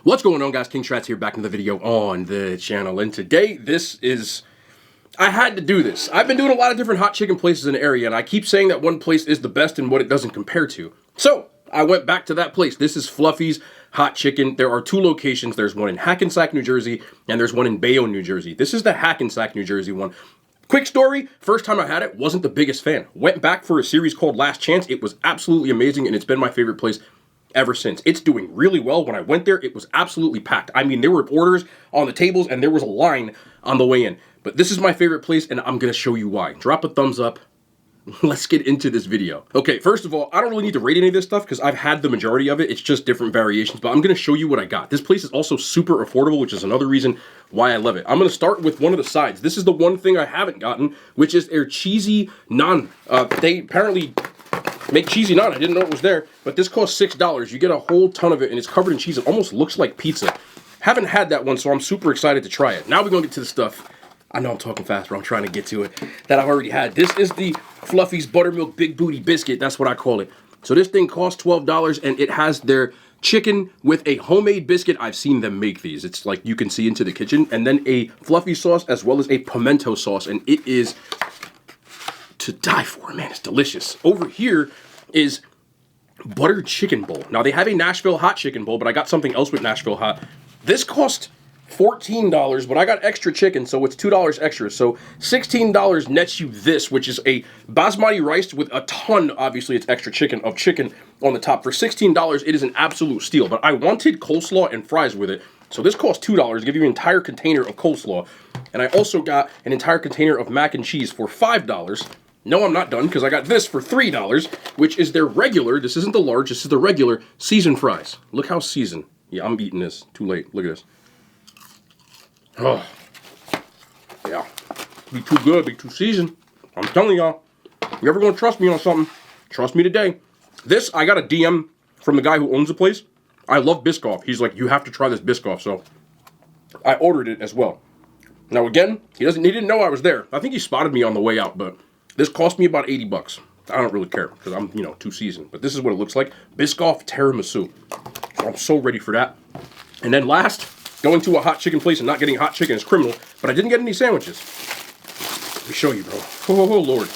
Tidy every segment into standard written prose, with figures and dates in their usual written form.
What's going on, guys? King Strats here, back in the video on the channel, and today I had to do this. I've been doing a lot of different hot chicken places in the area, and I keep saying that one place is the best and what it doesn't compare to. So I went back to that place. This is Fluffy's Hot Chicken. There are two locations. There's one in Hackensack, New Jersey, and there's one in Bayonne, New Jersey. This is the Hackensack, New Jersey one. Quick story, first time I had it, wasn't the biggest fan. Went back for a series called Last Chance. It was absolutely amazing, and it's been my favorite place ever since. It's doing really well. When I went there, it was absolutely packed. I mean, there were orders on the tables and there was a line on the way in. But this is my favorite place, and I'm going to show you why. Drop a thumbs up. Let's get into this video. Okay, first of all, I don't really need to rate any of this stuff because I've had the majority of it. It's just different variations, but I'm going to show you what I got. This place is also super affordable, which is another reason why I love it. I'm going to start with one of the sides. This is the one thing I haven't gotten, which is their cheesy naan. They apparently make cheesy naan. I didn't know it was there, but this costs $6. You get a whole ton of it, and it's covered in cheese. It almost looks like pizza. Haven't had that one, so I'm super excited to try it. Now we're going to get to the stuff. I know I'm talking fast, but I'm trying to get to it, that I've already had. This is the Fluffy's Buttermilk Big Booty Biscuit. That's what I call it. So this thing costs $12, and it has their chicken with a homemade biscuit. I've seen them make these. It's like you can see into the kitchen. And then a fluffy sauce as well as a pimento sauce, and it is to die for, man. It's delicious. Over here is buttered chicken bowl. Now they have a Nashville hot chicken bowl, but I got something else with Nashville hot. This cost $14, but I got extra chicken, so it's $2 extra. So $16 nets you this, which is a basmati rice with a ton, obviously it's extra chicken, of chicken on the top. For $16, it is an absolute steal, but I wanted coleslaw and fries with it. So this costs $2, give you an entire container of coleslaw. And I also got an entire container of mac and cheese for $5. No, I'm not done, because I got this for $3, which is their regular, this isn't the large, this is the regular seasoned fries. Look how seasoned. Yeah, I'm eating this. Too late. Look at this. Oh. Yeah. Be too good, be too seasoned. I'm telling y'all. You ever gonna trust me on something? Trust me today. This, I got a DM from the guy who owns the place. I love Biscoff. He's like, you have to try this Biscoff, so I ordered it as well. Now again, he didn't know I was there. I think he spotted me on the way out, but this cost me about 80 bucks. I don't really care because I'm, too seasoned. But this is what it looks like. Biscoff tiramisu. So I'm so ready for that. And then last, going to a hot chicken place and not getting hot chicken is criminal. But I didn't get any sandwiches. Let me show you, bro. Oh, Lord.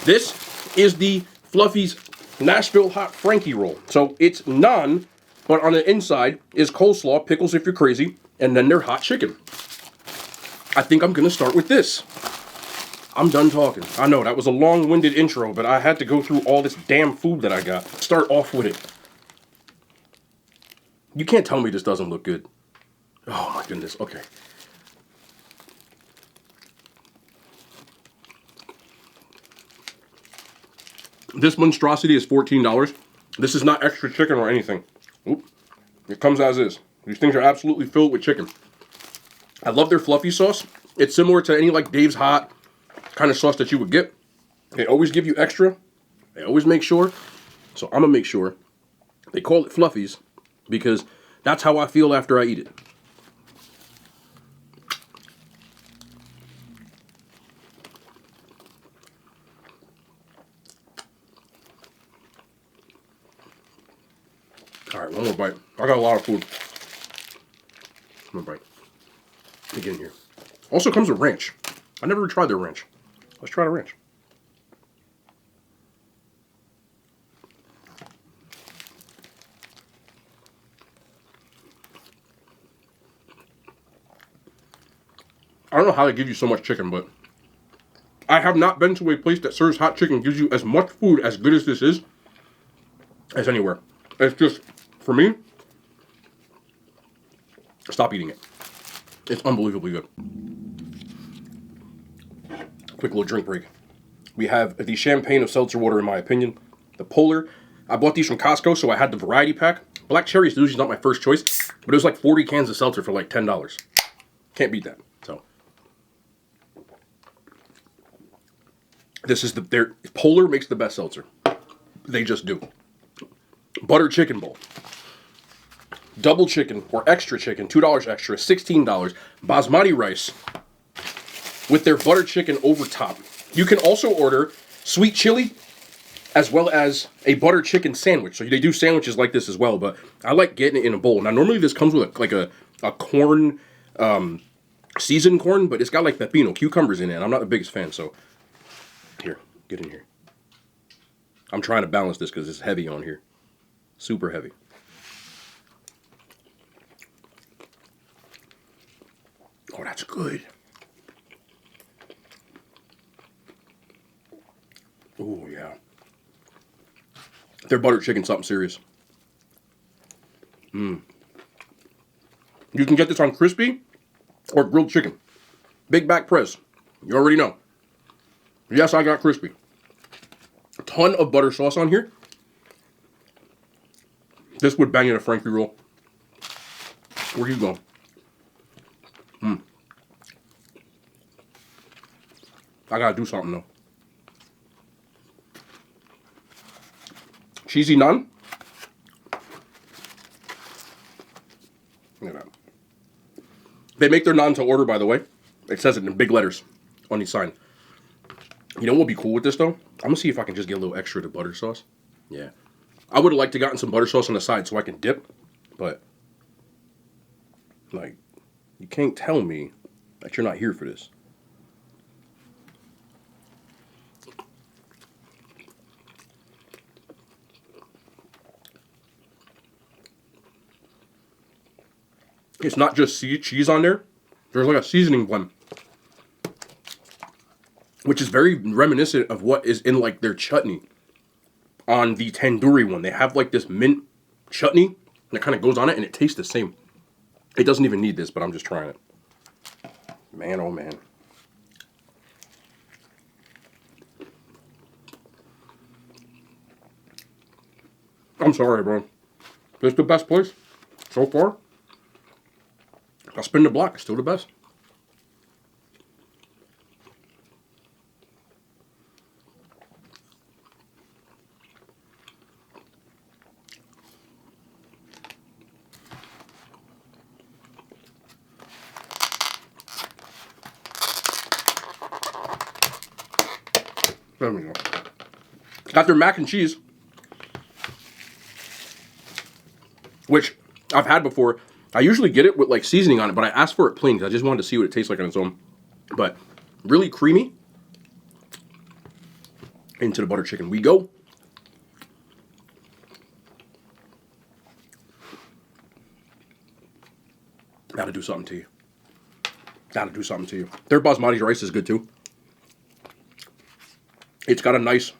This is the Fluffy's Nashville Hot Frankie Roll. So it's naan, but on the inside is coleslaw, pickles if you're crazy, and then their hot chicken. I think I'm going to start with this. I'm done talking. I know, that was a long-winded intro, but I had to go through all this damn food that I got. Start off with it. You can't tell me this doesn't look good. Oh my goodness, okay. This monstrosity is $14. This is not extra chicken or anything. Oop. It comes as is. These things are absolutely filled with chicken. I love their fluffy sauce. It's similar to any like Dave's Hot kind of sauce that you would get. They always give you extra. They always make sure. So I'm going to make sure. They call it Fluffies because that's how I feel after I eat it. Alright, one more bite. I got a lot of food. One more bite. Let me get in here. Also comes with ranch. I never tried their ranch. Let's try the ranch. I don't know how they give you so much chicken, but I have not been to a place that serves hot chicken, gives you as much food as good as this is, as anywhere. It's just, for me, stop eating it. It's unbelievably good. Quick little drink break. We have the champagne of seltzer water, in my opinion. The Polar. I bought these from Costco, so I had the variety pack. Black cherry is usually not my first choice, but it was like 40 cans of seltzer for like $10. Can't beat that. So this is their Polar makes the best seltzer. They just do. Butter chicken bowl. Double chicken or extra chicken, $2 extra, $16. Basmati rice with their butter chicken over top. You can also order sweet chili as well as a butter chicken sandwich. So they do sandwiches like this as well, but I like getting it in a bowl. Now, normally this comes with a corn, seasoned corn, but it's got like pepino, cucumbers in it, and I'm not the biggest fan, so here, get in here. I'm trying to balance this because it's heavy on here. Super heavy. Oh, that's good. Oh, yeah. Their butter chicken's something serious. You can get this on crispy or grilled chicken. Big back press. You already know. Yes, I got crispy. A ton of butter sauce on here. This would bang in a Frankie roll. Where you going? I gotta do something though. Cheesy naan. Look at that. They make their naan to order, by the way. It says it in big letters on the sign. You know what would be cool with this though? I'm gonna see if I can just get a little extra of the butter sauce. Yeah. I would have liked to gotten some butter sauce on the side so I can dip, but like, you can't tell me that you're not here for this. It's not just cheese on there. There's like a seasoning blend, which is very reminiscent of what is in like their chutney on the tandoori one. They have like this mint chutney that kind of goes on it, and it tastes the same. It doesn't even need this, but I'm just trying it. Man, oh man. I'm sorry, bro. This is the best place so far. I'll spin the block. It's still the best. There we go. Got their mac and cheese, which I've had before. I usually get it with like seasoning on it, but I asked for it plain because I just wanted to see what it tastes like on its own. But really creamy. Into the butter chicken we go. Gotta do something to you. Gotta do something to you. Their basmati rice is good too. It's got a nice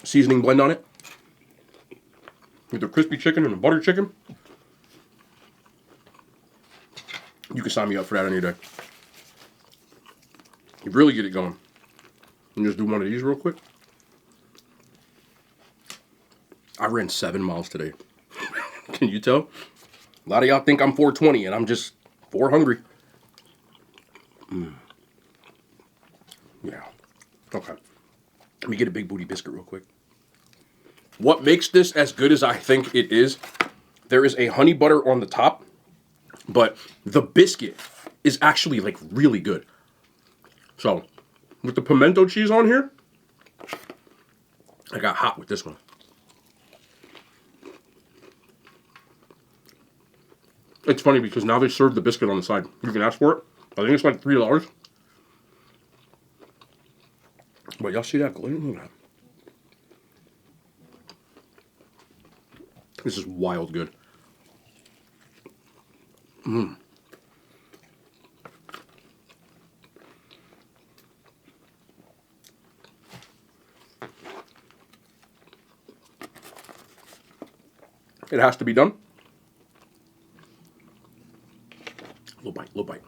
seasoning blend on it. With the crispy chicken and the butter chicken. You can sign me up for that any day. You really get it going. And just do one of these real quick. I ran 7 miles today. Can you tell? A lot of y'all think I'm 420 and I'm just 4 hungry. Yeah. Okay. Let me get a big booty biscuit real quick. What makes this as good as I think it is, there is a honey butter on the top, but the biscuit is actually like really good. So, with the pimento cheese on here, I got hot with this one. It's funny because now they serve the biscuit on the side. You can ask for it. I think it's like $3. But y'all see that gluten? Look at that. This is wild good. It has to be done. Little bite, little bite.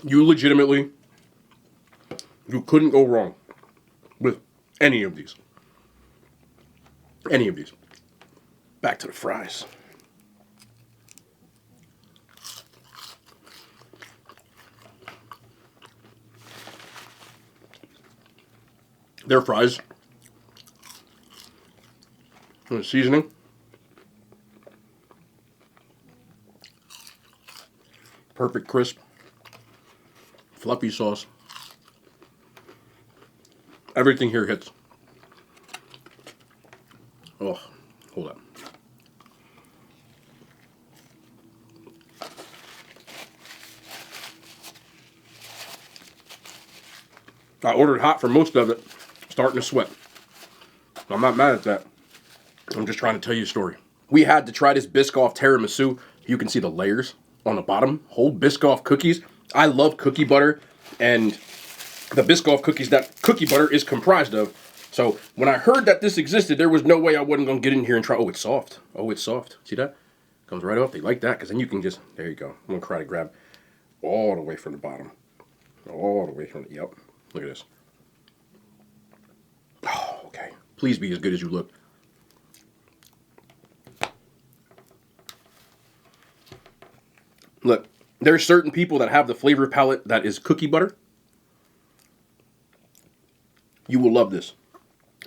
You legitimately, you couldn't go wrong with any of these. Any of these. Back to the fries. Their fries The seasoning. Perfect crisp. Fluffy sauce. Everything here hits. Oh, hold up. I ordered hot for most of it, starting to sweat. I'm not mad at that. I'm just trying to tell you a story. We had to try this Biscoff tiramisu. You can see the layers on the bottom. Whole Biscoff cookies. I love cookie butter, and the Biscoff cookies that cookie butter is comprised of. So when I heard that this existed, there was no way I wasn't going to get in here and try. Oh, it's soft. Oh, it's soft. See that? Comes right off. They like that because then you can just, there you go. I'm going to try to grab all the way from the bottom. All the way from the, yep. Look at this. Oh, okay. Please be as good as you look. Look, there's certain people that have the flavor palette that is cookie butter. You will love this.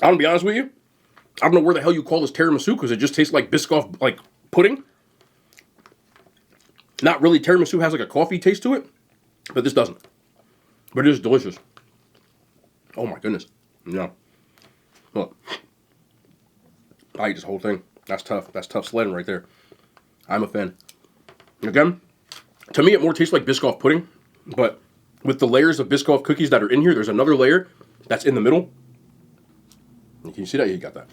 I'm gonna be honest with you. I don't know where the hell you call this tiramisu because it just tastes like Biscoff, like pudding. Not really. Tiramisu has like a coffee taste to it, but this doesn't. But it is delicious. Oh my goodness. Yeah. Look. I eat this whole thing. That's tough. That's tough sledding right there. I'm a fan. Again, to me it more tastes like Biscoff pudding, but with the layers of Biscoff cookies that are in here, there's another layer that's in the middle. Can you see that? You got that.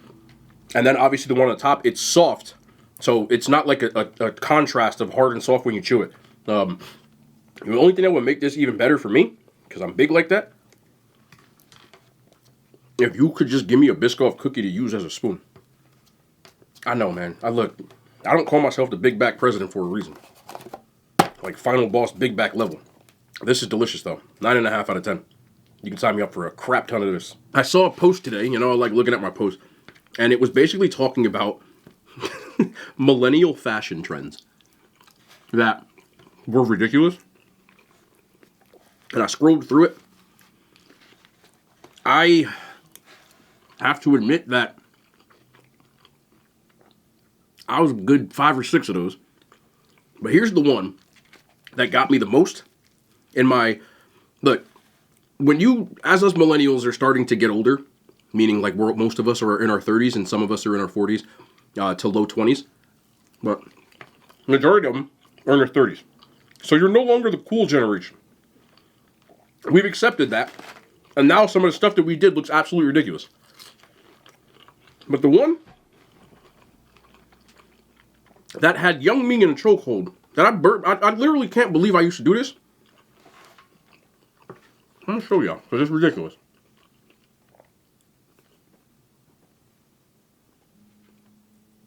And then obviously the one on the top, it's soft. So it's not like a contrast of hard and soft when you chew it. The only thing that would make this even better for me, because I'm big like that, if you could just give me a Biscoff cookie to use as a spoon. I know, man. I don't call myself the Big Back President for a reason. Like final boss Big Back level. This is delicious though. 9.5 out of 10. You can sign me up for a crap ton of this. I saw a post today, you know, I like looking at my post, and it was basically talking about millennial fashion trends that were ridiculous. And I scrolled through it. I have to admit that I was a good 5 or 6 of those. But here's the one that got me the most in my, look, when you, as us millennials are starting to get older, meaning like most of us are in our 30s and some of us are in our 40s to low 20s, but majority of them are in their 30s. So you're no longer the cool generation. We've accepted that, and now some of the stuff that we did looks absolutely ridiculous. But the one that had young me in a chokehold, that I literally can't believe I used to do this. I'm going to show y'all, because it's ridiculous.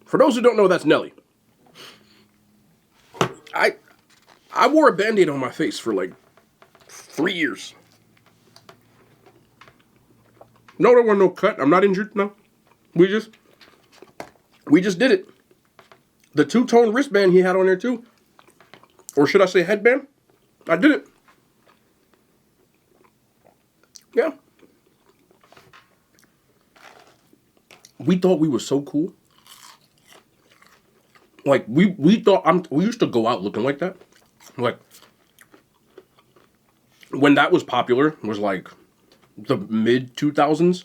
For those who don't know, that's Nelly. I wore a Band-Aid on my face for like 3 years. No, there wasn't no cut. I'm not injured, no. We just did it. The two-tone wristband he had on there too. Or should I say headband? I did it. Yeah. We thought we were so cool. Like, we thought, we used to go out looking like that. Like, when that was popular, was like the mid-2000s.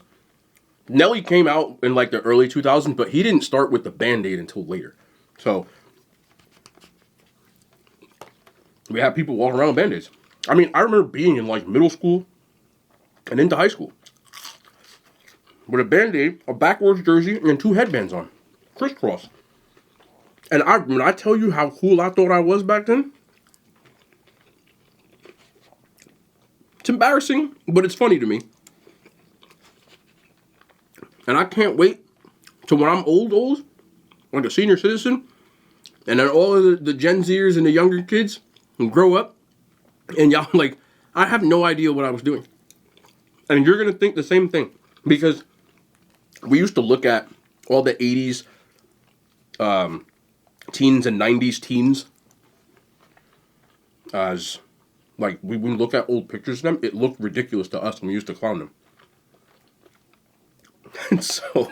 Nelly came out in like the early 2000s, but he didn't start with the Band-Aid until later. So, we had people walking around with Band-Aids. I mean, I remember being in like middle school and into high school with a Band-Aid, a backwards jersey, and 2 headbands on. Crisscross. And when I tell you how cool I thought I was back then, it's embarrassing, but it's funny to me. And I can't wait till when I'm old, like a senior citizen, and then all of the Gen Zers and the younger kids grow up, and y'all like, I have no idea what I was doing. And you're going to think the same thing. Because we used to look at all the 80s teens and 90s teens as, like, when we look at old pictures of them, it looked ridiculous to us, and we used to clown them. And so,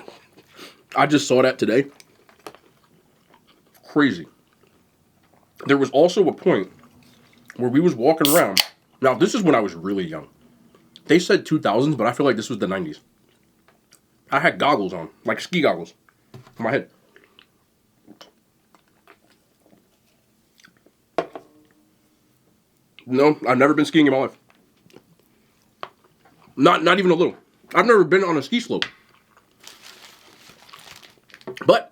I just saw that today. Crazy. There was also a point where we was walking around. Now, this is when I was really young. They said 2000s, but I feel like this was the 90s. I had goggles on, like ski goggles, on my head. No, I've never been skiing in my life. Not even a little. I've never been on a ski slope. But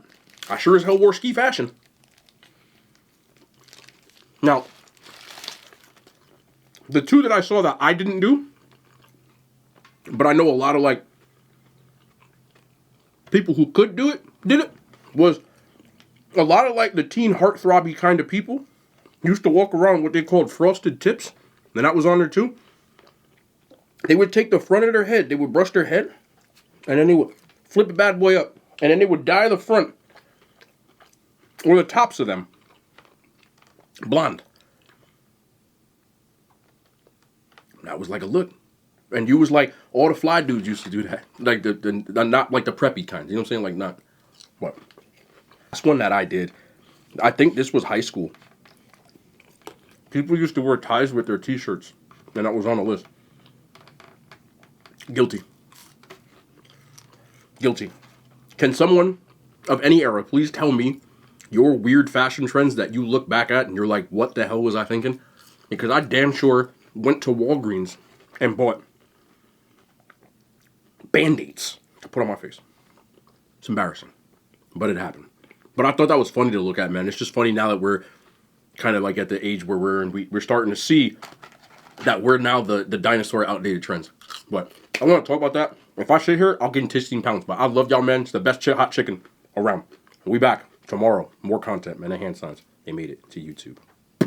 I sure as hell wore ski fashion. Now, the two that I saw that I didn't do, but I know a lot of like people who could do it, did it, was a lot of like the teen heartthrobby kind of people used to walk around with what they called frosted tips, and that was on there too. They would take the front of their head, they would brush their head, and then they would flip a bad boy up, and then they would dye the front, or the tops of them, blonde. That was like a look. And you was like, all the fly dudes used to do that. Like, the not like the preppy kinds. You know what I'm saying? Like, not, what? That's one that I did. I think this was high school. People used to wear ties with their t-shirts. And that was on the list. Guilty. Guilty. Can someone of any era please tell me your weird fashion trends that you look back at and you're like, what the hell was I thinking? Because I damn sure went to Walgreens and bought Band-Aids to put on my face. It's embarrassing, but it happened. But I thought that was funny to look at, man. It's just funny now that we're kind of like at the age where we're starting to see that we're now the dinosaur outdated trends. But I want to talk about that. If I sit here, I'll gain 16 pounds. But I love y'all, man. It's the best hot chicken around. We back tomorrow. More content, man. And hand signs. They made it to YouTube.